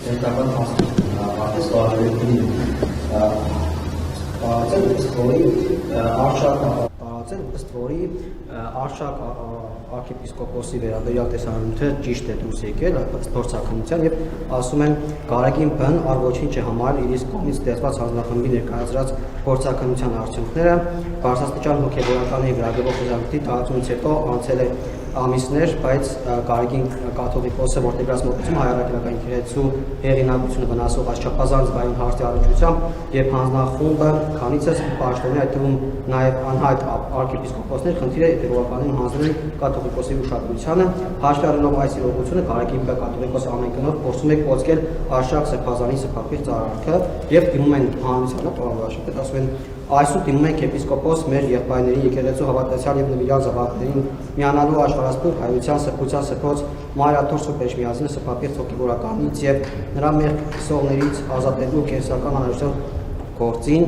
Centralban Martes Bağırı'nın Ըստ Արշակ arczepiskopոսի վերաբերյալ տեսանյութը ճիշտ է դուրս եկել ըստ փորձաքննության եւ ասում են Գարեգին Բ-ն առ-ոչինչ է համարել իր իսկ կողմից ստեղծված հանձնախմբի ներկայացրած փորձաքննության արդյունքները բարձրաստիճան հոգեբանական վերաբերող խորհրդի տարածումից հետո անցել է ամիսներ, բայց Գարեգին կաթողիկոսը որտեղից մոտեցում հայրաքրական եկեղեցու հեղինակությունը վնասող աշխապազանց բային հարցի առնչությամբ եւ հանձնախումբը քանիցս պաշտոնի այդ թվում նաեւ անհայտ arczepiskoposներ խնդիր է հետեւականին հանձնել կաթողիկոսի ուշադրությանը հաշվի առնելով այս իրողությունը Գարեգին Բ կաթողիկոսը ամենքնով փորձում է կոծկել Արշակ Սրբազանի սփափիղ ծառայքը եւ դիմում են հանրությանը պարոն ասում են այսօր դիմում ենք եպիսկոպոս մեր եղբայրների եկեղեցու հավատացյալ եւ նվիրյալ զավակներին միանալու աշխարհասփյուր հայության սրբության սփոց Մարիաթոր Սուրբ Էջմիածնի սփափիղ հոգեվորականից եւ նրա մեր քսողներից ազատելու կենսական անհրաժեշտ գործին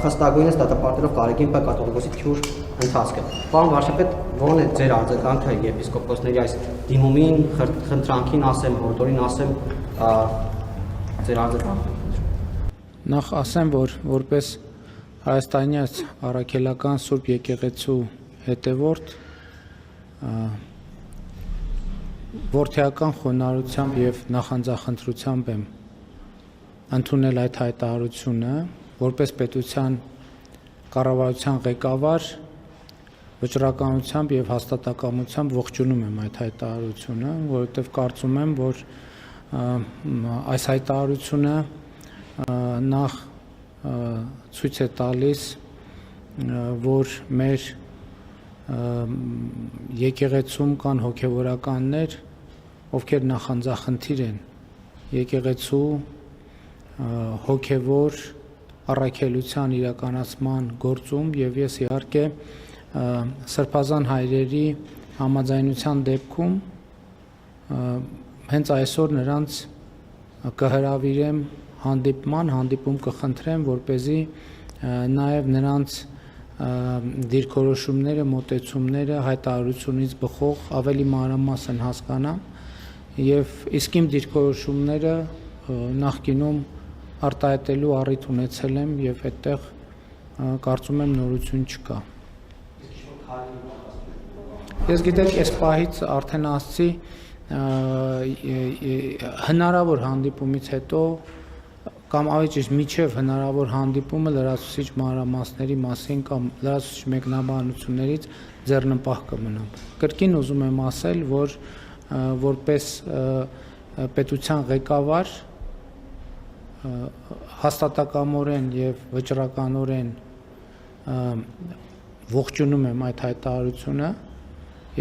խստագույնս դատապարտելով Գարեգին Բ կաթողիկոսի թյուր ընթացքը։ Պարոն վարչապետ, ո՞րն է ձեր արձագանքը եպիսկոպոսների այս դիմումին, խնդրանքին ասեմ, հորդորին ասեմ, ձեր արձագանքը։ Նախ ասեմ, որ որպես հայաստանյաց առաքելական Սուրբ եկեղեցու հետևորդ որդեական խոնարհությամբ եւ նախանձախնդրությամբ եմ ընդունել այդ հայտարարությունը որպես պետության կառավարության ղեկավար վճռականությամբ եւ հաստատակամությամբ ողջունում եմ այդ հայտարարությունը, որովհետեւ կարծում եմ, որ այս հայտարարությունը նախ ցույց է տալիս, որ մեր եկեղեցում կան հոգեվորականներ, ովքեր նախանձախնդիր են եկեղեցու հոգևոր առաքելության իրականացման գործում եւ ես իհարկե սրբազան հայրերի համաձայնության դեպքում հենց այսօր նրանց կհրավիրեմ հանդիպում կխնդրեմ, որպեսզի նաեւ նրանց դիրքորոշումները, մոտեցումները հայտարարությունից բխող ավելի մանրամասն հասկանամ եւ իսկ իմ դիրքորոշումները նախկինում արտահայտելու առիթ ունեցել եմ եւ այդտեղ կարծում եմ նորություն չկա։ Ես գիտեք, այս պահից արդեն ասացի հնարավոր հանդիպումից հետո կամ ավելի ճիշտ միջև հնարավոր հանդիպումը լրացուցիչ մանրամասների մասին կամ լրացուցիչ մեկնաբանություններից ձեռնպահ կմնամ։ Կրկին ուզում եմ ասել, որ որպես պետության ղեկավար հաստատակամորեն եւ վճռականորեն ողջունում եմ այդ հայտարարությունը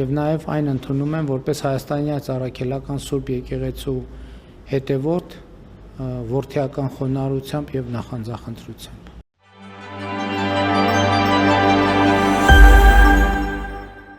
եւ նաեւ այն ընդունում եմ որպես հայաստանյաց առաքելական Սուրբ եկեղեցու հետևորդ որդեական խոնարհությամբ եւ նախանձախնդրությամբ